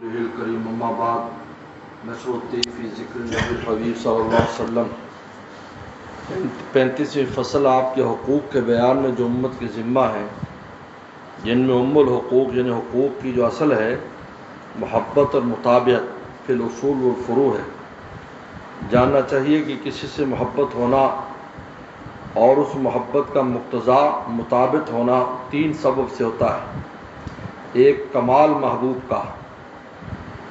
الکریم اما بعد مشروطی فی ذکر نبی حبیب صلی اللہ علیہ وسلم 35ویں فصل آپ کے حقوق کے بیان میں جو امت کے ذمہ ہیں، جن میں الحقوق یعنی حقوق کی جو اصل ہے محبت اور مطابعت فی الاصول والفروع ہے۔ جاننا چاہیے کہ کسی سے محبت ہونا اور اس محبت کا مقتضا مطابق ہونا تین سبب سے ہوتا ہے۔ ایک کمال محبوب کا،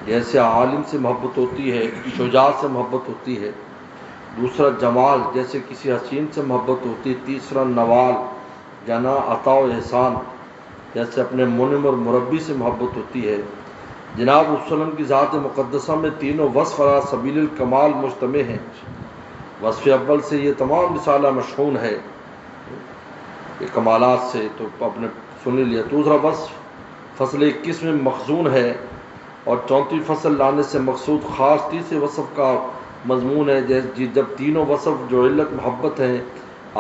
جیسے عالم سے محبت ہوتی ہے، شجاع سے محبت ہوتی ہے۔ دوسرا جمال، جیسے کسی حسین سے محبت ہوتی ہے۔ تیسرا نوال، جانا عطا و احسان، جیسے اپنے منعم اور مربی سے محبت ہوتی ہے۔ جناب صلی اللہ علیہ وسلم کی ذات مقدسہ میں تینوں وصف علی سبیل الکمال مجتمع ہیں۔ وصف اول سے یہ تمام رسالہ مشحون ہے، یہ کمالات سے تو اپنے سن لیا۔ دوسرا وصف فصل 21 میں مخزون ہے، اور 34 فصل لانے سے مقصود خاص تیسرے وصف کا مضمون ہے۔ جب تینوں وصف جو علت محبت ہیں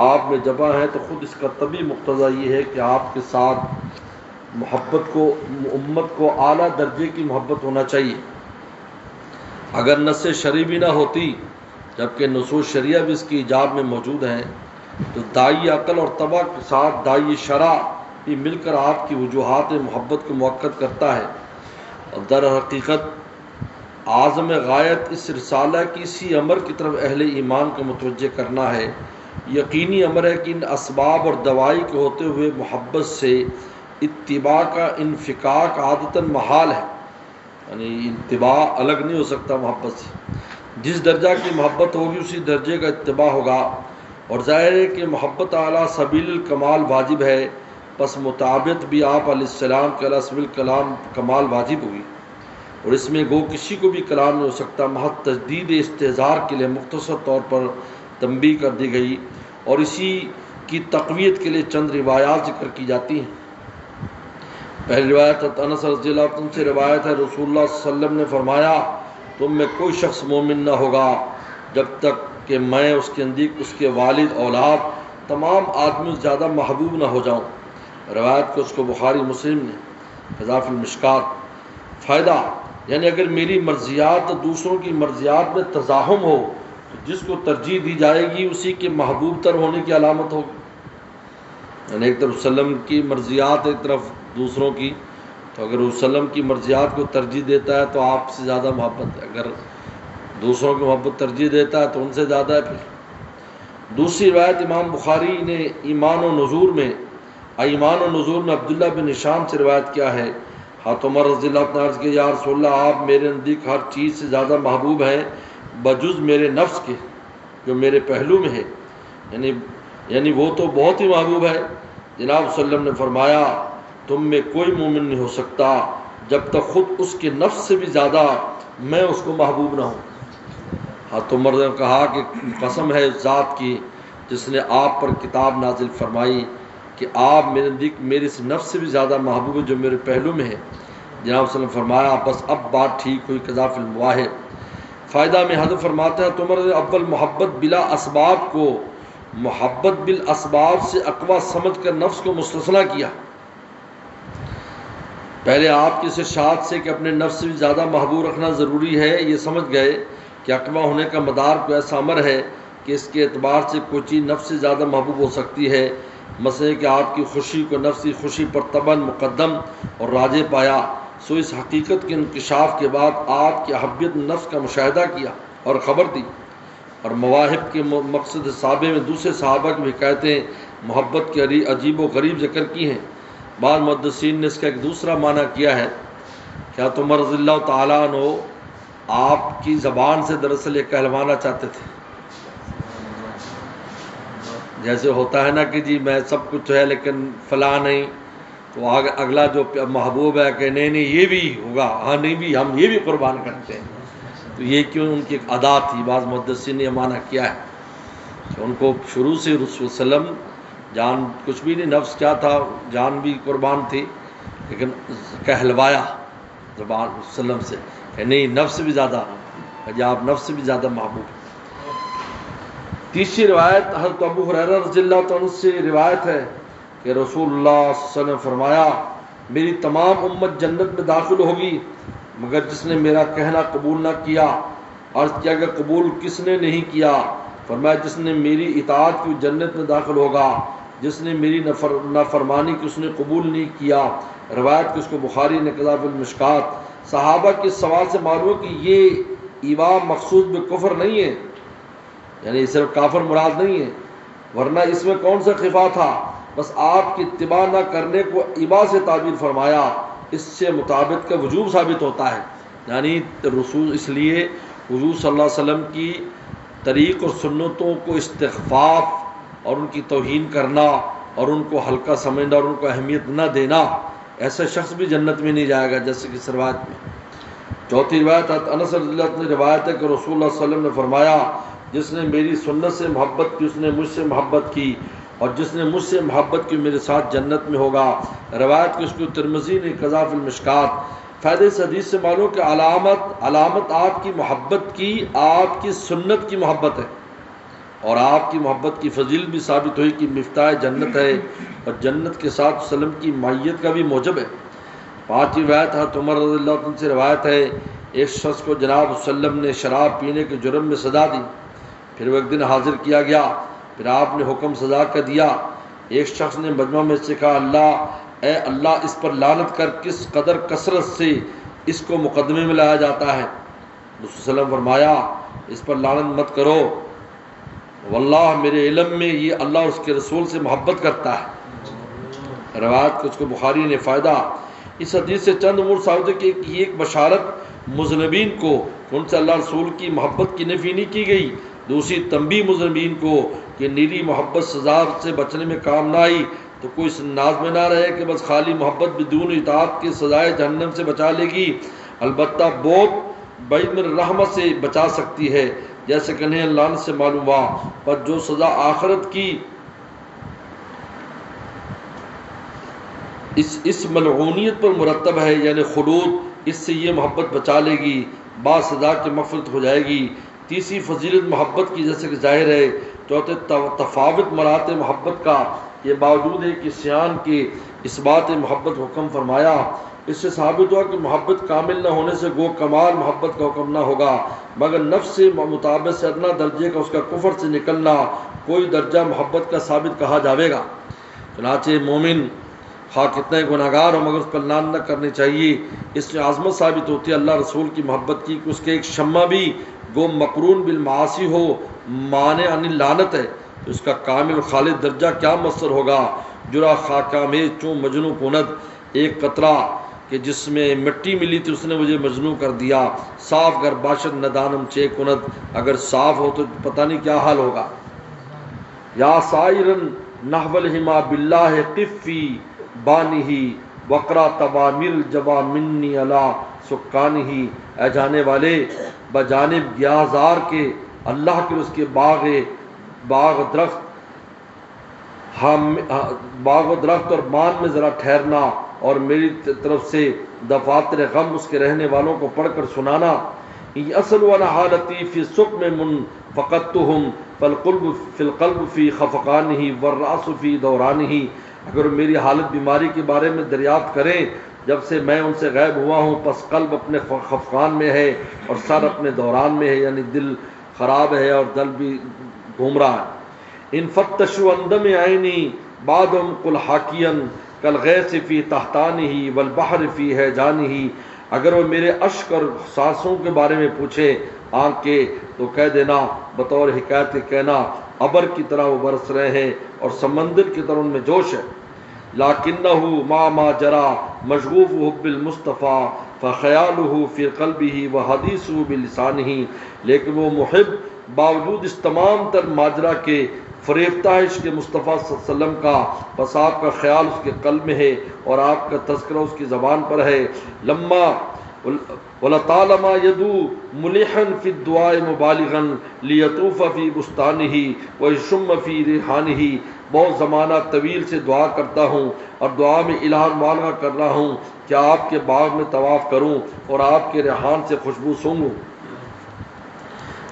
آپ میں جمع ہیں تو خود اس کا طبی مقتضا یہ ہے کہ آپ کے ساتھ محبت کو امت کو اعلیٰ درجے کی محبت ہونا چاہیے۔ اگر نص شرعی بھی نہ ہوتی، جبکہ نصوص شریعہ بھی اس کی ایجاب میں موجود ہیں، تو داعی عقل اور طبع کے ساتھ داعی شرع بھی مل کر آپ کی وجوہات محبت کو مؤکد کرتا ہے۔ اور در حقیقت اعظم غایت اس رسالہ کی اسی امر کی طرف اہل ایمان کو متوجہ کرنا ہے۔ یقینی امر ہے کہ ان اسباب اور دوائی کے ہوتے ہوئے محبت سے اتباع کا انفکاک عادتاً محال ہے، یعنی اتباع الگ نہیں ہو سکتا محبت سے۔ جس درجہ کی محبت ہوگی اسی درجے کا اتباع ہوگا، اور ظاہر ہے کہ محبت اعلیٰ سبیل الکمال واجب ہے، پس مطابقت بھی آپ علیہ السلام کے علیہ سبیل کمال واجب ہوئی، اور اس میں گو کسی کو بھی کلام نہیں ہو سکتا۔ محض تجدید استحضار کے لیے مختصر طور پر تنبیہ کر دی گئی، اور اسی کی تقویت کے لیے چند روایات ذکر کی جاتی ہیں۔ پہلی روایت انس رضی اللہ عنہ سے روایت ہے، رسول اللہ صلی اللہ علیہ وسلم نے فرمایا، تم میں کوئی شخص مومن نہ ہوگا جب تک کہ میں اس کے نزدیک اس کے والد اولاد تمام آدمیوں سے زیادہ محبوب نہ ہو جاؤں۔ روایت کو اس کو بخاری مسلم نے اضاف المشکات۔ فائدہ، یعنی اگر میری مرضیات دوسروں کی مرضیات میں تزاحم ہو تو جس کو ترجیح دی جائے گی اسی کے محبوب تر ہونے کی علامت ہوگی۔ یعنی ایک طرف وسلم کی مرضیات، ایک طرف دوسروں کی، تو اگر وسلم کی مرضیات کو ترجیح دیتا ہے تو آپ سے زیادہ محبت ہے، اگر دوسروں کی محبت ترجیح دیتا ہے تو ان سے زیادہ ہے۔ پھر دوسری روایت امام بخاری نے ایمان و نزول میں عبداللہ بن ہشام سے روایت کیا ہے، حضرت عمر رضی اللہ عنہ نے عرض کیا، یا رسول اللہ، آپ میرے نزدیک ہر چیز سے زیادہ محبوب ہیں بجز میرے نفس کے جو میرے پہلو میں ہے، یعنی وہ تو بہت ہی محبوب ہے۔ جناب صلی اللہ علیہ وسلم نے فرمایا، تم میں کوئی مومن نہیں ہو سکتا جب تک خود اس کے نفس سے بھی زیادہ میں اس کو محبوب نہ ہوں۔ حضرت عمر نے کہا کہ قسم ہے اس ذات کی جس نے آپ پر کتاب نازل فرمائی کہ آپ میرے نزدیک میرے اس نفس سے بھی زیادہ محبوب ہے جو میرے پہلو میں ہے۔ جناب صلی اللہ علیہ وسلم فرمایا، بس اب بات ٹھیک ہوئی، قضا فی المواہب۔ فائدہ میں حضرت فرماتے ہیں، عمر نے اول محبت بلا اسباب کو محبت بالاسباب سے اقویٰ سمجھ کر نفس کو مستثنیٰ کیا۔ پہلے آپ کی اس ارشاد سے کہ اپنے نفس سے بھی زیادہ محبوب رکھنا ضروری ہے، یہ سمجھ گئے کہ اقویٰ ہونے کا مدار کوئی ایسا امر ہے کہ اس کے اعتبار سے کوئی چیز نفس سے زیادہ محبوب ہو سکتی ہے۔ مثلا کہ آپ کی خوشی کو نفس کی خوشی پر طبعاً مقدم اور راجح پایا، سو اس حقیقت کے انکشاف کے بعد آپ کی احبیت نفس کا مشاہدہ کیا اور خبر دی، اور مواہب کے مقصد سابع میں دوسرے صحابہ کی حکایتیں محبت کے عجیب و غریب ذکر کی ہیں۔ بعض محدثین نے اس کا ایک دوسرا معنی کیا ہے کہ حضرت عمر رضی اللہ تعالیٰ عنہ آپ کی زبان سے دراصل یہ کہلوانا چاہتے تھے، جیسے ہوتا ہے نا کہ جی میں سب کچھ ہے لیکن فلاں نہیں، تو اگلا جو محبوب ہے کہ نہیں یہ بھی ہوگا، ہاں نہیں بھی ہم یہ بھی قربان کرتے ہیں، تو یہ کیوں ان کی ایک ادا تھی۔ بعض محدثین نے یہ معنی کیا ہے کہ ان کو شروع سے رسول وسلم جان کچھ بھی نہیں، نفس کیا تھا، جان بھی قربان تھی، لیکن کہلوایا زبان وسلم سے کہ نہیں نفس سے بھی زیادہ، کہ آپ نفس سے بھی زیادہ محبوب۔ تیسری روایت حضرت ابو ہریرہ رضی اللہ عنہ سے روایت ہے کہ رسول اللہ صلی اللہ علیہ وسلم نے فرمایا، میری تمام امت جنت میں داخل ہوگی مگر جس نے میرا کہنا قبول نہ کیا۔ عرض کیا کہ قبول کس نے نہیں کیا؟ فرمایا جس نے میری اطاعت کی جنت میں داخل ہوگا، جس نے میری نافرمانی کی اس نے قبول نہیں کیا۔ روایت کی اس کو بخاری نے قضا فی المشکات۔ صحابہ کے سوال سے معلوم ہے کہ یہ ایوا مخصوص بالکفر نہیں ہے، یعنی صرف کافر مراد نہیں ہے، ورنہ اس میں کون سا خفا تھا؟ بس آپ کی اتباع نہ کرنے کو ایوا سے تعبیر فرمایا، اس سے مطابق کا وجوب ثابت ہوتا ہے۔ یعنی رسول اس لیے حضور صلی اللہ علیہ وسلم کی طریق اور سنتوں کو استخفاف اور ان کی توہین کرنا اور ان کو ہلکا سمجھنا اور ان کو اہمیت نہ دینا، ایسا شخص بھی جنت میں نہیں جائے گا، جیسے کہ اس روایت میں۔ چوتھی روایت انس رضی اللہ عنہ روایت ہے کہ رسول اللہ صلی اللہ علیہ وسلم نے فرمایا جس نے میری سنت سے محبت کی اس نے مجھ سے محبت کی، اور جس نے مجھ سے محبت کی میرے ساتھ جنت میں ہوگا۔ روایت کی اس کو ترمذی نے قضا فی المشکات۔ فائدہ اس حدیث سے معلوم کہ علامت آپ کی محبت کی آپ کی سنت کی محبت ہے، اور آپ کی محبت کی فضیلت بھی ثابت ہوئی کہ مفتاح جنت ہے، اور جنت کے ساتھ وسلم کی معیت کا بھی موجب ہے۔ پانچویں روایت حضرت عمر رضی اللہ عنہ سے روایت ہے، ایک شخص کو جناب وسلم نے شراب پینے کے جرم میں سزا دی، پھر وہ ایک دن حاضر کیا گیا، پھر آپ نے حکم سزا کا دیا۔ ایک شخص نے مجمع میں سے کہا اے اللہ اس پر لعنت کر، کس قدر کثرت سے اس کو مقدمے میں لایا جاتا ہے۔ رسول صلی اللہ علیہ وسلم فرمایا اس پر لعنت مت کرو، واللہ میرے علم میں یہ اللہ اور اس کے رسول سے محبت کرتا ہے۔ روایت کو اس کو بخاری نے فائدہ۔ اس حدیث سے چند امور ثابت ہے کہ یہ ایک بشارت مذنبین کو ان سے اللہ رسول کی محبت کی نفی نہیں کی گئی، دوسری تنبیہ مذنبین کو کہ نیری محبت سزا سے بچنے میں کام نہ آئی تو کوئی اس ناز میں نہ رہے کہ بس خالی محبت بدون اطاعت کی سزائے جہنم سے بچا لے گی، البتہ بہت بعید من رحمت سے بچا سکتی ہے، جیسے کہ انہیں لعنت سے معلوم ہوا۔ پر جو سزا آخرت کی اس ملعونیت پر مرتب ہے یعنی خلود، اس سے یہ محبت بچا لے گی، بعد سزا کی مغفرت ہو جائے گی۔ تیسری فضیلت محبت کی جیسے کہ ظاہر ہے۔ چوتھے تفاوت مراتب محبت کا، یہ باوجود ہے کہ سیان کے اس بات محبت حکم فرمایا، اس سے ثابت ہوا کہ محبت کامل نہ ہونے سے گو کمال محبت کا حکم نہ ہوگا، مگر نفس سے مطابق سے ادنا درجے کا اس کا کفر سے نکلنا کوئی درجہ محبت کا ثابت کہا جاوے گا۔ چنانچہ مومن خواہ کتنے گناہگار ہو مگر اس پر لعنت نہ کرنی چاہیے، اس سے عظمت ثابت ہوتی ہے اللہ رسول کی محبت کی کہ اس کے ایک شمع بھی گو مقرون بالمعاصی ہو مانع عن لعنت ہے تو اس کا کامل و خالد درجہ کیا مؤثر ہوگا۔ جرا خاکہ میں چوں مجنوں کند، ایک قطرہ کہ جس میں مٹی ملی تھی اس نے مجھے مجنوں کر دیا، صاف گر باشد ندانم چے کند، اگر صاف ہو تو پتہ نہیں کیا حال ہوگا۔ یا سائرن نحو الہما باللہ قفی بانہی وقرا تبامیر جوا منی علا سکانہی، اے جانے والے بجانب گیازار کے اللہ کے اس کے باغ درخت اور مان میں ذرا ٹھہرنا اور میری طرف سے دفاتر غم اس کے رہنے والوں کو پڑھ کر سنانا۔ اصل وانا حالتی فی سقم من فقدتہم فالقلب فی القلب فی خفقانہ والراس فی دورانہ، اگر میری حالت بیماری کے بارے میں دریافت کریں جب سے میں ان سے غائب ہوا ہوں، پس قلب اپنے خفقان میں ہے اور سر اپنے دوران میں ہے، یعنی دل خراب ہے اور دل بھی گھوم رہا ہے۔ ان فتشوا اندم عینی بعدم قل حاکیا کالغیث فی تحتانہ والبحر فی ہیجانہ، اگر وہ میرے اشک اور سانسوں کے بارے میں پوچھے آنکھ کے تو کہہ دینا بطور حکایت کے کہنا ابر کی طرح وہ برس رہے ہیں اور سمندر کی طرح ان میں جوش ہے۔ لکنہ ما جرا مشغوف حب المصطفیٰ فخیالہ فی قلبہ وحدیثہ بلسانہ، لیکن وہ محب باوجود اس تمام تر ماجرا کے فریفتہ عشق مصطفیٰ صلی اللہ علیہ وسلم کا، بس آپ کا خیال اس کے قلب میں ہے اور آپ کا تذکرہ اس کی زبان پر ہے۔ لما وَلَطَالَمَا يَدُو مُلِحًا فِي الدُّعَاءِ مُبَالِغًا لِيَطُوفَ فِي بُسْتَانِهِ وَيَشُمَّ فِي رِيحَانِهِ، بہت زمانہ طویل سے دعا کرتا ہوں اور دعا میں الہ مبالغہ کر رہا ہوں کہ آپ کے باغ میں طواف کروں اور آپ کے ریحان سے خوشبو سونگوں۔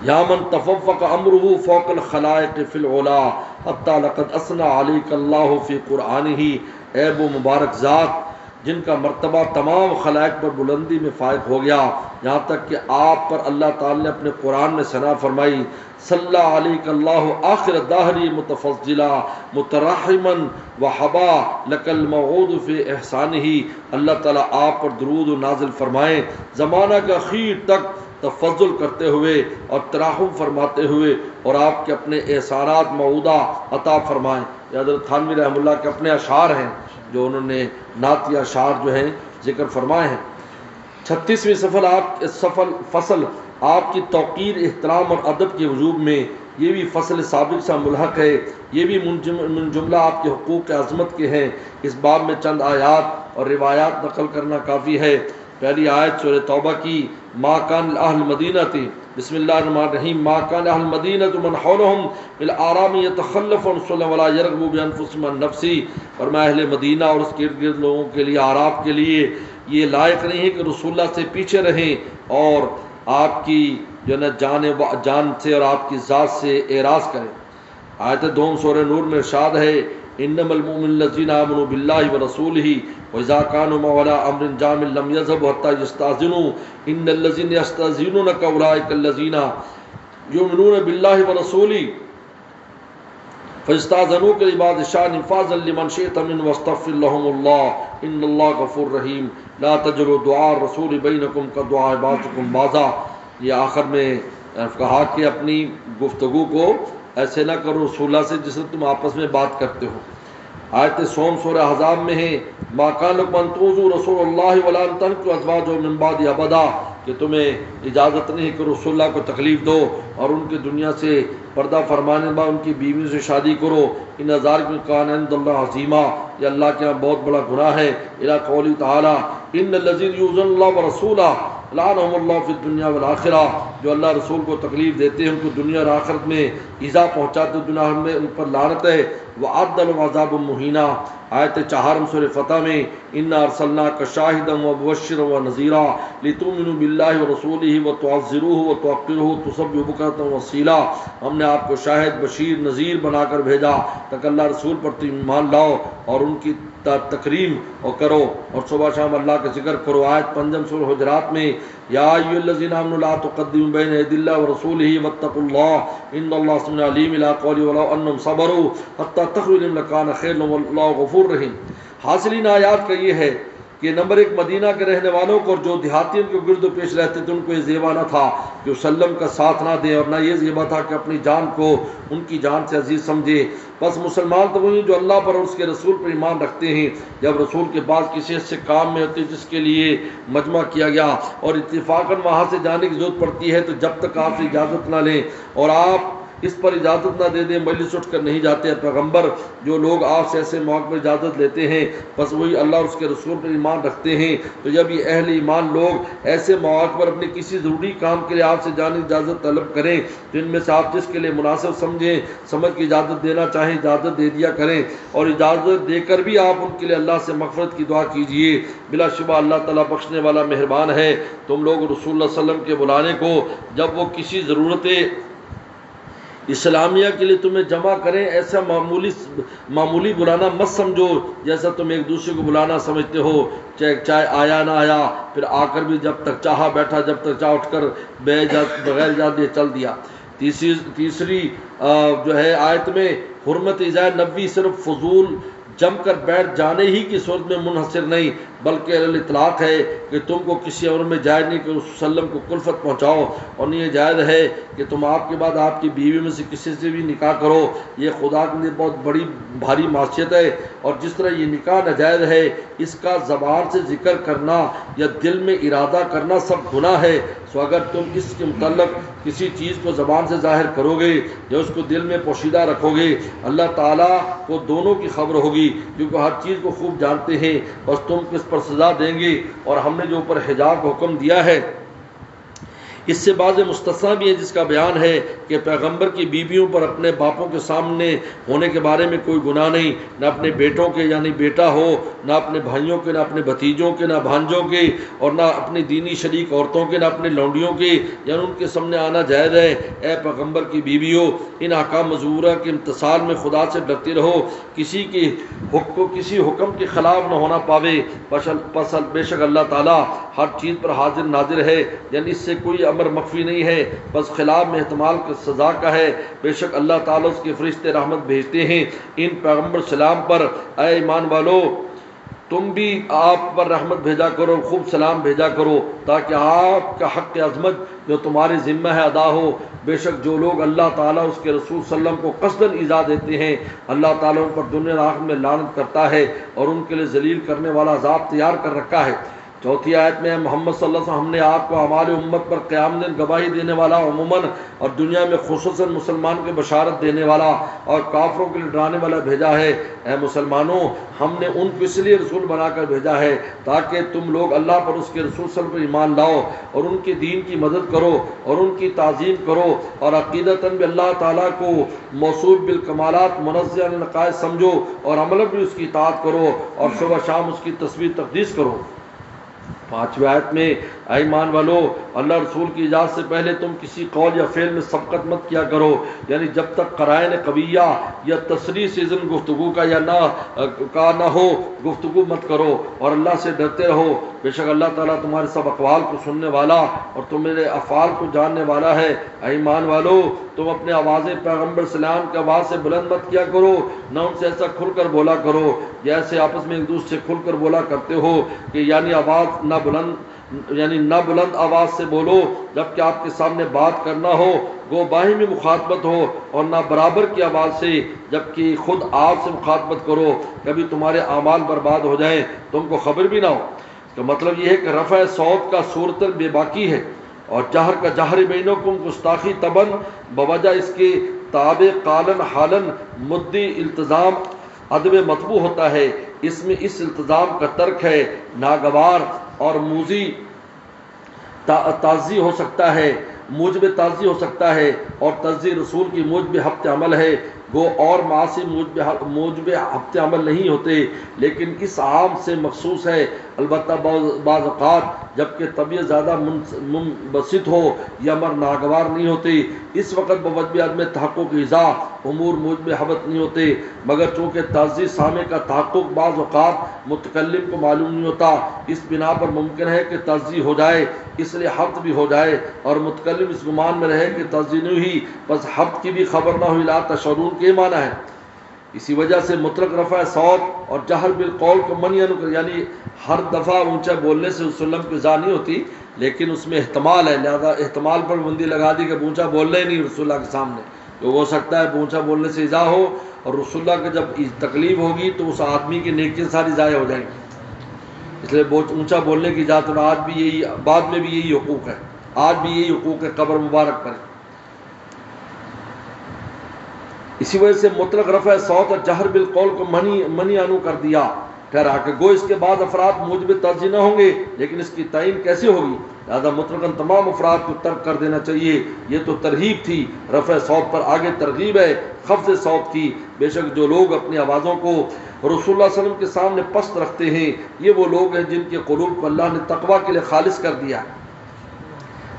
یا من تفوق امرہ فوق الخلائق فی العلا حتی لقد اثنى علیک اللہ فی قرآنہ، اے وہ مبارک ذات جن کا مرتبہ تمام خلائق پر بلندی میں فائق ہو گیا، یہاں تک کہ آپ پر اللہ تعالی نے اپنے قرآن میں ثنا فرمائی، صلی علیک اللہ آخر دہری متفضلا مترحما وحبا لک الموعود فی احسانہ، اللہ تعالیٰ آپ پر درود و نازل فرمائیں زمانہ کے اخیر تک تفضل کرتے ہوئے اور ترحم فرماتے ہوئے، اور آپ کے اپنے احسانات موعودہ عطا فرمائیں۔ یہ حضرت تھانوی رحمہ اللہ کے اپنے اشعار ہیں جو انہوں نے نعتیہ اشعار جو ہیں ذکر فرمائے ہیں۔ 36ویں فصل آپ کی توقیر، احترام اور ادب کے وجوب میں، یہ بھی فصل سابق سے ملحق ہے، یہ بھی من جملہ آپ کے حقوق عظمت کے ہیں۔ اس باب میں چند آیات اور روایات نقل کرنا کافی ہے۔ پہلی آیت سورہ توبہ کی، ما کان اہل مدینہ تھی، بسم اللہ الرحمن الرحیم، ما کان اہل مدینہ من حولہم بالآرام یتخلفون صلی ولا یرغبوا بانفسہم عن نفسی، فرمایا اہل مدینہ اور اس کے ارد گرد لوگوں کے لیے، آرام کے لیے یہ لائق نہیں ہے کہ رسول اللہ سے پیچھے رہیں اور آپ کی جو ہے نا جان سے اور آپ کی ذات سے اعراض کریں۔ آیت دوم سورہ نور میں ارشاد ہے، انما المؤمنون الذین آمنوا باللہ ورسولہ وَإِذَا كَانُوا مَعَهُ عَلَىٰ أَمْرٍ جَامٍ لَمْ يَذْهَبُوا حَتَّىٰ يَسْتَأْذِنُوا إِنَّ الَّذِينَ يَسْتَأْذِنُونَكَ أُولَٰئِكَ الَّذِينَ يُؤْمِنُونَ بِاللَّهِ وَرَسُولِهِ فَاسْتَأْذَنُوكَ لِبَعْضِ شَأْنِهِمْ فَأْذَن لِّمَن شِئْتَ مِنْهُمْ وَاسْتَغْفِرْ لَهُمُ اللَّهُ إِنَّ اللَّهَ غَفُورٌ رَّحِيمٌ لَا تَجْعَلُوا دُعَاءَ الرَّسُولِ بَيْنَكُمْ كَدُعَاءِ بَعْضِكُم بَعْضًا۔ یہ آخر میں کہا کہ اپنی گفتگو کو ایسے نہ کرو رسول اللہ سے جس سے تم آپس میں بات کرتے ہو۔ آیت سوم سورہ احزاب میں ہے، ما کان لکم ان تؤذوا رسول اللہ ولا ان تنکحوا ازواجہ من بعدہ ابدا، کہ تمہیں اجازت نہیں کہ رسول اللہ کو تکلیف دو اور ان کی دنیا سے پردہ فرمانے بعد ان کی بیوی سے شادی کرو، ان ذالکم کان عند اللہ عظیما، یہ اللہ کے یہاں بہت بڑا گناہ ہے۔ الی قولی تعالی، ان الذین یؤذون اللہ ورسولہ لعنہم اللہ فی الدنیا والآخرہ، جو اللہ رسول کو تکلیف دیتے ہیں ان کو دنیا اور آخرت میں ایذا پہنچاتے دنیا میں ان پر لعنت ہے۔ وَأَعَدَّ لَهُمْ عَذَابٌ مُّهِينًا، آیت 4 سورہ فتح میں، اِنَّا أَرْسَلْنَاكَ شَاهِدًا وَمُبَشِّرًا وَنَذِيرًا لِتُؤْمِنُوا بِاللَّهِ وَرَسُولِهِ وَتُعَزِّرُوهُ وَتُوَقِّرُوهُ تُسَبِّحُوهُ بُكْرَةً وَأَصِيلًا، ہم نے آپ کو شاہد، بشیر، نذیر بنا کر بھیجا تاکہ اللہ رسول پر تم ایمان لاؤ اور ان کی تکریم اور کرو اور صبح شام اللہ کا ذکر کرو۔ آیت 5 سورہ حجرات میں، یا ایھا الذین آمنوا لا تقدموا بین یدی اللہ ورسولہ واتقوا اللہ ان اللہ سمیع علیم، الی قولی ولو انہم صبروا حتی تخرج الیہم لکان خیر لہم واللہ غفور رحیم۔ حاصلین آیات کا یہ ہے کہ نمبر 1، مدینہ کے رہنے والوں کو اور جو دیہاتی ان کے گرد و پیش رہتے تھے ان کو یہ زیبا نہ تھا کہ وسلم کا ساتھ نہ دیں، اور نہ یہ زیبا تھا کہ اپنی جان کو ان کی جان سے عزیز سمجھے۔ بس مسلمان تو وہی جو اللہ پر اور اس کے رسول پر ایمان رکھتے ہیں، جب رسول کے بعد کسی ایسے کام میں ہوتے جس کے لیے مجمع کیا گیا اور اتفاقاً وہاں سے جانے کی ضرورت پڑتی ہے، تو جب تک آپ سے اجازت نہ لیں اور آپ اس پر اجازت نہ دے دیں مجلس اٹھ کر نہیں جاتے۔ پیغمبر جو لوگ آپ سے ایسے موقع پر اجازت لیتے ہیں بس وہی اللہ اور اس کے رسول پر ایمان رکھتے ہیں۔ تو جب یہ اہل ایمان لوگ ایسے مواقع پر اپنے کسی ضروری کام کے لیے آپ سے جانے کی اجازت طلب کریں تو ان میں سے آپ جس کے لیے مناسب سمجھ کے اجازت دینا چاہیں اجازت دے دیا کریں، اور اجازت دے کر بھی آپ ان کے لیے اللہ سے مغفرت کی دعا کیجیے۔ بلا شبہ اللہ تعالیٰ بخشنے والا مہربان ہے۔ تم لوگ رسول اللہ صلی اللہ علیہ وسلم کے بلانے کو جب وہ کسی ضرورت اسلامیہ کے لیے تمہیں جمع کریں، ایسا معمولی بلانا مت سمجھو جیسا تم ایک دوسرے کو بلانا سمجھتے ہو، چاہے آیا نہ آیا، پھر آ کر بھی جب تک چاہا بیٹھا، جب تک چاہ اٹھ کر بغیر اجازت چل دیا۔ تیسری جو ہے آیت میں، حرمت ایذاء نبی صرف فضول جم کر بیٹھ جانے ہی کی صورت میں منحصر نہیں بلکہ الاطلاق ہے کہ تم کو کسی عمر میں جائز نہیں کہ اس وسلم کو کلفت پہنچاؤ، اور نہیں یہ جائز ہے کہ تم آپ کے بعد آپ کی بیوی میں سے کسی سے بھی نکاح کرو، یہ خدا کے لیے بہت بڑی بھاری معصیت ہے۔ اور جس طرح یہ نکاح ناجائز ہے، اس کا زبان سے ذکر کرنا یا دل میں ارادہ کرنا سب گناہ ہے۔ سو اگر تم اس کے متعلق کسی چیز کو زبان سے ظاہر کرو گے یا اس کو دل میں پوشیدہ رکھو گے، اللہ تعالیٰ کو دونوں کی خبر ہوگی کیونکہ ہر چیز کو خوب جانتے ہیں، بس تم کس پر سزا دیں گے۔ اور ہم نے جو اوپر حجاب کا حکم دیا ہے، اس سے بعض مستثنا بھی ہیں جس کا بیان ہے کہ پیغمبر کی بیویوں پر اپنے باپوں کے سامنے ہونے کے بارے میں کوئی گناہ نہیں، نہ اپنے بیٹوں کے یعنی بیٹا ہو، نہ اپنے بھائیوں کے، نہ اپنے بھتیجوں کے، نہ بھانجوں کے، اور نہ اپنی دینی شریک عورتوں کے، نہ اپنے لونڈیوں کے، یعنی ان کے سامنے آنا جائز ہے۔ اے پیغمبر کی بیویوں، ان احکام مذکورہ کے امتثال میں خدا سے ڈرتے رہو، کسی حکم کے خلاف نہ ہونا پاوے، بے شک اللہ تعالیٰ ہر چیز پر حاضر ناظر ہے، یعنی اس سے کوئی امر مخفی نہیں ہے، بس خلاف میں احتمال کا سزا کا ہے۔ بے شک اللہ تعالیٰ اس کے فرشتے رحمت بھیجتے ہیں ان پیغمبر سلام پر۔ اے ایمان والو، تم بھی آپ پر رحمت بھیجا کرو، خوب سلام بھیجا کرو، تاکہ آپ کا حق عظمت جو تمہارے ذمہ ہے ادا ہو۔ بے شک جو لوگ اللہ تعالیٰ اس کے رسول صلی اللہ علیہ وسلم کو قصداً ایذا دیتے ہیں، اللہ تعالیٰ ان پر دنیا اور آخرت میں لعنت کرتا ہے اور ان کے لیے ذلیل کرنے والا عذاب تیار کر رکھا ہے۔ چوتھی آیت میں محمد صلی اللہ علیہ وسلم ہم نے آپ کو ہمارے امت پر قیام دن گواہی دینے والا عموماً اور دنیا میں خصوصاً مسلمان کے بشارت دینے والا اور کافروں کے لیے ڈرانے والا بھیجا ہے۔ اے مسلمانوں، ہم نے ان کو اس لیے رسول بنا کر بھیجا ہے تاکہ تم لوگ اللہ پر اس کے رسول صلی اللہ علیہ وسلم پر ایمان لاؤ اور ان کے دین کی مدد کرو اور ان کی تعظیم کرو اور عقیدتاً بھی اللہ تعالیٰ کو موصوف بالکمالات منزہ عن النقائص سمجھو اور عملاً بھی اس کی اطاعت کرو اور صبح شام اس کی تسبیح تقدیس کرو۔ پانچویں آیت میں اے ایمان والو، اللہ رسول کی اجازت سے پہلے تم کسی قول یا فعل میں سبقت مت کیا کرو، یعنی جب تک قرائن قویہ یا تصریح سے اذن گفتگو کا یا نہ ہو گفتگو مت کرو اور اللہ سے ڈرتے رہو۔ بے شک اللہ تعالیٰ تمہارے سب اقوال کو سننے والا اور تمہارے افعال کو جاننے والا ہے۔ اے ایمان والو، تم اپنے آوازیں پیغمبر سلام کی آواز سے بلند مت کیا کرو، نہ ان سے ایسا کھل کر بولا کرو جیسے آپس میں ایک دوسرے سے کھل کر بولا کرتے ہو، کہ یعنی آواز نہ بلند آواز سے بولو جبکہ آپ کے سامنے بات کرنا ہو، گو باہمی مخاطبت ہو، اور نہ برابر کی آواز سے جبکہ خود آپ سے مخاطبت کرو، کبھی تمہارے اعمال برباد ہو جائیں تم کو خبر بھی نہ ہو۔ تو مطلب یہ ہے کہ رفع صوت کا صورتاً بے باکی ہے اور جہر کا جہر بینکم گستاخی تبن بوجہ اس کے تابع قالن حالن مدی التزام ادب مطبوع ہوتا ہے۔ اس میں اس التزام کا ترک ہے، ناگوار اور موزی تعزی ہو سکتا ہے، موجب تعزی ہو سکتا ہے اور تجزی رسول کی موجب حبت عمل ہے، گو اور معاصی موجب حبت عمل نہیں ہوتے، لیکن اس عام سے مخصوص ہے۔ البتہ بعض اوقات جبکہ طبیعت زیادہ منبسط ہو یا امر ناگوار نہیں ہوتے، اس وقت بوجب عدم تحقق ایذا امور موجب حبت نہیں ہوتے، مگر چونکہ تعزی سامع کا تحقق بعض اوقات متکلم کو معلوم نہیں ہوتا، اس بنا پر ممکن ہے کہ تعزی ہو جائے اس لیے حبت بھی ہو جائے اور متکلم اس گمان میں رہے کہ تعزی نہیں ہوئی بس حبت کی بھی خبر نہ ہوئی، لا تشعرون کے معنی ہے۔ اسی وجہ سے مطلق رفع صوت اور جہر بالقول کو منع کر، یعنی ہر دفعہ اونچا بولنے سے وسلم کی اذا نہیں ہوتی، لیکن اس میں احتمال ہے، لہذا احتمال پر بندی لگا دی کہ اونچا بولنا ہی نہیں رسول اللہ کے سامنے، تو ہو سکتا ہے اونچا بولنے سے اذا ہو اور رسول اللہ کو جب تکلیف ہوگی تو اس آدمی کی نیکیاں ساری ضائع ہو جائیں گی، اس لیے اونچا بولنے کی اجازت، آج بھی یہی، بعد میں بھی یہی حقوق ہے، آج بھی یہی حقوق ہے قبر مبارک پر۔ اسی وجہ سے مطلق رفع صوت اور جہر بالقول کو منی عنو کر دیا، ٹھہرا کہ گو اس کے بعد افراد موجب تعزی نہ ہوں گے، لیکن اس کی تعین کیسے ہوگی، لہذا مطلقاً تمام افراد کو ترک کر دینا چاہیے۔ یہ تو ترغیب تھی رفع صوت پر، آگے ترغیب ہے خفض صوت کی۔ بے شک جو لوگ اپنی آوازوں کو رسول اللہ صلی اللہ علیہ وسلم کے سامنے پست رکھتے ہیں، یہ وہ لوگ ہیں جن کے قلوب کو اللہ نے تقوی کے لیے خالص کر دیا،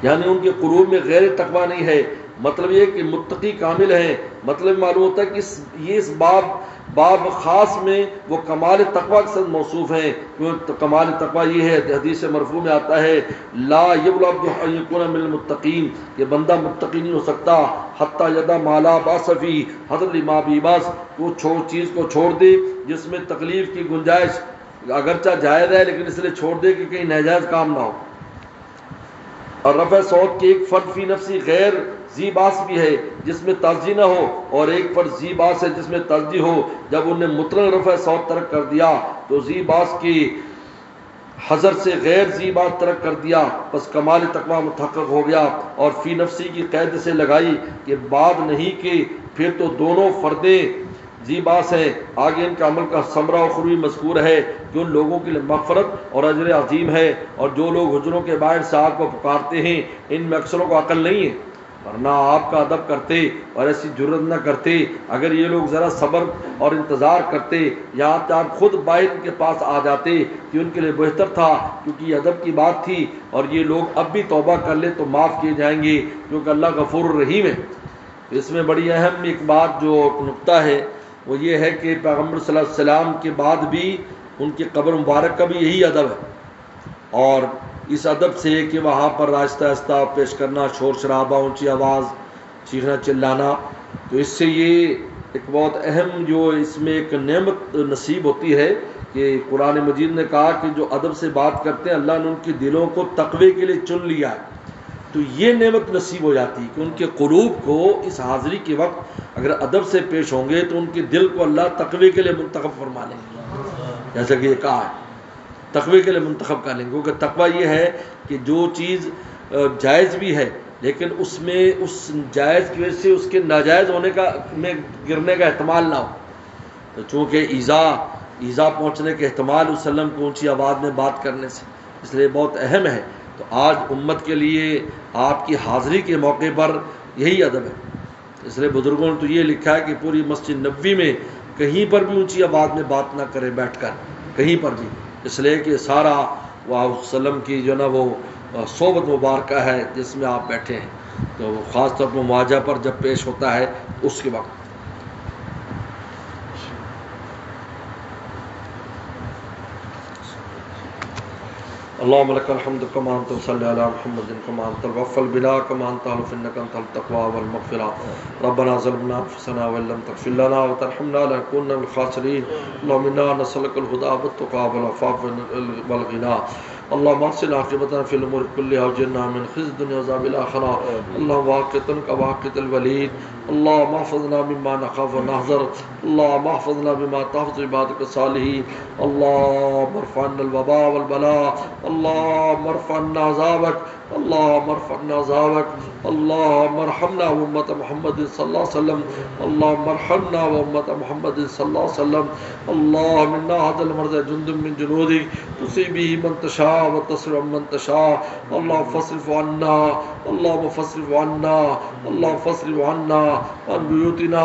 یعنی ان کے قلوب میں غیر تقوی نہیں ہے، مطلب یہ کہ متقی کامل ہیں، مطلب معلوم ہوتا ہے کہ اس باب خاص میں وہ کمال تقوی کے ساتھ موصوف ہیں، کیونکہ کمال تقوی یہ ہے، حدیث مرفوع میں آتا ہے لا یبلغ ان یکون من المتقین، کہ بندہ متقی نہیں ہو سکتا حتی یدا ما لا باس فی حضر لما بی باس، وہ چیز کو چھوڑ دے جس میں تکلیف کی گنجائش اگرچہ جائز ہے لیکن اس لیے چھوڑ دے کہ کہیں ناجائز کام نہ ہو۔ اور رفع صوت کی ایک فرد فی نفسی غیر ذی باس بھی ہے جس میں تعزی نہ ہو، اور ایک فرد ذی باس ہے جس میں تعزی ہو۔ جب انہوں نے مطلق رفع صوت ترک کر دیا تو ذی باس کی حضر سے غیر ذی باس ترک کر دیا، بس کمال تقوی متحقق ہو گیا، اور فی نفسی کی قید سے لگائی کہ بعد نہیں کہ پھر تو دونوں فردیں ذی باس ہیں، آگے ان کا عمل کا ثمرہ اخروی مذکور ہے کہ ان لوگوں کے لیے مغفرت اور اجر عظیم ہے۔ اور جو لوگ حجروں کے باہر سے آپ کو پکارتے ہیں ان میں اکثروں کو عقل نہیں ہے، ورنہ آپ کا ادب کرتے اور ایسی جرت نہ کرتے۔ اگر یہ لوگ ذرا صبر اور انتظار کرتے یہاں تک آپ خود باہر کے پاس آ جاتے کہ ان کے لیے بہتر تھا، کیونکہ یہ ادب کی بات تھی۔ اور یہ لوگ اب بھی توبہ کر لیں تو معاف کیے جائیں گے، کیونکہ اللہ غفور الرحیم ہے۔ اس میں بڑی اہم ایک بات جو نقطہ ہے وہ یہ ہے کہ پیغمبر صلی اللہ علیہ وسلم کے بعد بھی ان کی قبر مبارک کا بھی یہی ادب ہے، اور اس ادب سے کہ وہاں پر آہستہ آہستہ پیش کرنا، شور شرابہ، اونچی آواز، چیخنا چلانا، تو اس سے یہ ایک بہت اہم جو اس میں ایک نعمت نصیب ہوتی ہے کہ قرآن مجید نے کہا کہ جو ادب سے بات کرتے ہیں اللہ نے ان کے دلوں کو تقوی کے لیے چن لیا ہے۔ تو یہ نعمت نصیب ہو جاتی ہے کہ ان کے قلوب کو اس حاضری کے وقت اگر ادب سے پیش ہوں گے تو ان کے دل کو اللہ تقوی کے لیے منتخب فرما لیں گے، جیسا کہ یہ کہا ہے تقوی کے لیے منتخب کر لیں گے، کیونکہ تقوی یہ ہے کہ جو چیز جائز بھی ہے لیکن اس میں اس جائز کی وجہ سے اس کے ناجائز ہونے کا میں گرنے کا احتمال نہ ہو، تو چونکہ ایذا پہنچنے کے احتمال وسلم کو اونچی آواز میں بات کرنے سے، اس لیے بہت اہم ہے۔ تو آج امت کے لیے آپ کی حاضری کے موقع پر یہی ادب ہے، اس لیے بزرگوں نے تو یہ لکھا ہے کہ پوری مسجد نبوی میں کہیں پر بھی اونچی آواز میں بات نہ کرے بیٹھ کر، کہیں پر بھی، اس لیے کہ سارا وسلم کی جو نا وہ صحبت مبارکہ ہے جس میں آپ بیٹھے ہیں، تو خاص طور پر مواجہ پر جب پیش ہوتا ہے اس کے وقت۔ اللهم لك الحمد كما أنت وصلي على محمد كما أنت الوفى البلاء كما أنت أهل إنك أنت التقوى والمغفرة. ربنا ظلمنا أنفسنا وإن لم تغفر لنا وترحمنا لنكونن من الخاسرين. اللهم إنا نسألك الهدى والتقى والعفاف والغنى. اللهم احسن عاقبتنا في الأمور كلها واجرنا من خزي الدنيا وعذاب الآخرة. اللهم واقتنا كواقت الوليد. اللهم احفظنا مما نخاف ونحذر. اللهم احفظنا بما تحفظ عبادك الصالحين. اللهم ارفع عنا الوباء والبلاء. اللهم ارفع عنا عذابك. اللهم ارفع عنا عذابك. اللهم ارحمنا وأمة محمد صلى الله عليه وسلم. اللهم ارحمنا وأمة محمد صلى الله عليه وسلم. اللهم إنا هذا المرض جند من جنودك تصيب به من تشاء وتصرف من تشاء. اللهم فاصرف عنا. اللهم فاصرف عنا. اللهم فاصرف عنا وعن بيوتنا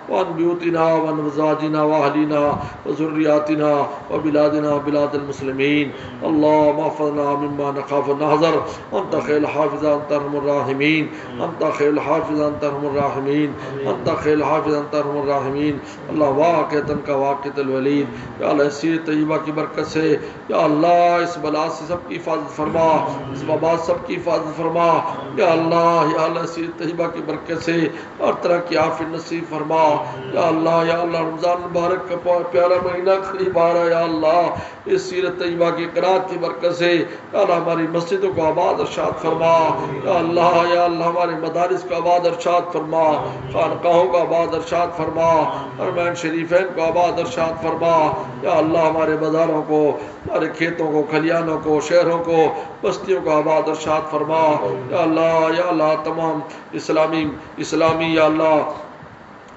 وعن بيوتنا وعن أزواجنا وأهلنا وذرياتنا وبلادنا بلاد المسلمين. اللهم احفظنا مما نخاف ونحذر. أنت خير الحافظ أنت أرحم الراحمين. أنت خير الحافظ أنت أرحم الراحمين. أنت خير الحافظ أنت أرحم الراحمين. اللہ واقعتاً کا واقعت الولید. یا اللہ سیر طیبہ کی برکت سے یا اللہ اس بلا سے سب کی حفاظت فرما، اس وبا سب کی حفاظت فرما. یا اللہ سیر طیبہ کی برکت سے ہر طرح کی عافیت نصیب فرما. یا اللہ رمضان مبارک کا پیارا مہینہ قریب آ رہا ہے. یا اللہ اس سیرت طیبہ کی قرات کی برکت سے یا اللہ ہماری مسجدوں کو آباد ارشاد فرما. یا اللہ ہمارے مدارس کو آباد ارشاد فرما، خانقاہوں کو آباد ارشاد فرما، حرمین شریفین کو آباد ارشاد فرما. یا اللہ ہمارے بازاروں کو، ہمارے کھیتوں کو، کھلیانوں کو، شہروں کو، بستیوں کو آباد ارشاد فرما. یا اللہ تمام اسلامی یا اللہ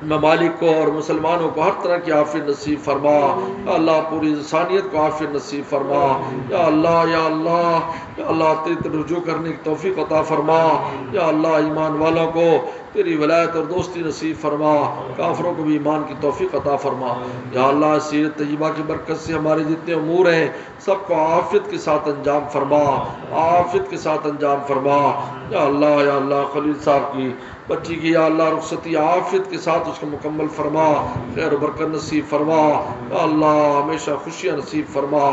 ممالک کو اور مسلمانوں کو ہر طرح کی عافیت نصیب فرما. یا اللہ پوری انسانیت کو عافیت نصیب فرما. یا اللہ تیری طرف رجوع کرنے کی توفیق عطا فرما. یا اللہ ایمان والوں کو تیری ولایت اور دوستی نصیب فرما، کافروں کو بھی ایمان کی توفیق عطا فرما. یا اللہ سیرت طیبہ کی برکت سے ہمارے جتنے امور ہیں سب کو عافیت کے ساتھ انجام فرما، عافیت کے ساتھ انجام فرما. یا اللہ خلیل صاحب کی بچی کی یا اللہ رخصتی عافیت کے ساتھ اس کو مکمل فرما، خیر و برکت نصیب فرما. یا اللہ ہمیشہ خوشیاں نصیب فرما.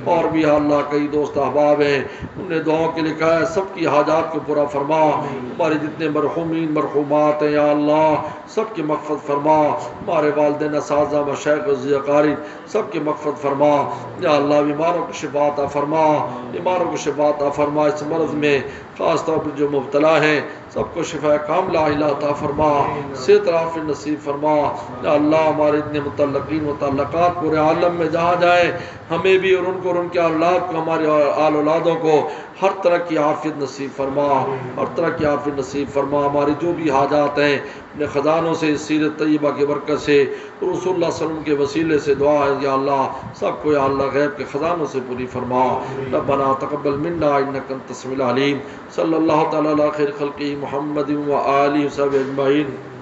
اور بھی یا اللہ کئی دوست احباب ہیں انہوں نے دعاؤں کے لکھا ہے، سب کی حاجات کو پورا فرما. ہمارے جتنے مرحومین مرحومات ہیں یا اللہ سب کی مغفرت فرما. ہمارے والدین اساتذہ مشائخ و اقارب سب کی مغفرت فرما. یا اللہ بیماروں کو شفا عطا فرما، بیماروں کو شفا عطا فرما. اس مرض میں خاص طور پر جو مبتلا ہیں سب کو شفا کاملہ عاجلہ عطا فرما، صحت عافیت نصیب فرما۔ یا اللہ ہمارے اتنے متعلقین متعلقات پورے عالم میں جہاں جائیں، ہمیں بھی اور ان کو اور ان کے اولاد کو، ہمارے آل اولادوں کو ہر طرح کی عافیت نصیب فرما، ہر طرح کی عافیت نصیب فرما۔ ہماری جو بھی حاجات ہیں اپنے خزانوں سے، سیرت طیبہ کے برکت سے، رسول اللہ صلی اللہ علیہ وسلم کے وسیلے سے دعا ہے یا اللہ سب کو یا اللہ غیب کے خزانوں سے پوری فرما۔ ربنا تقبل منا انک انت السمیع العلیم۔ صلی اللہ تعالی علی خیر خلقہ محمد و آلہ وصحبہ اجمعین۔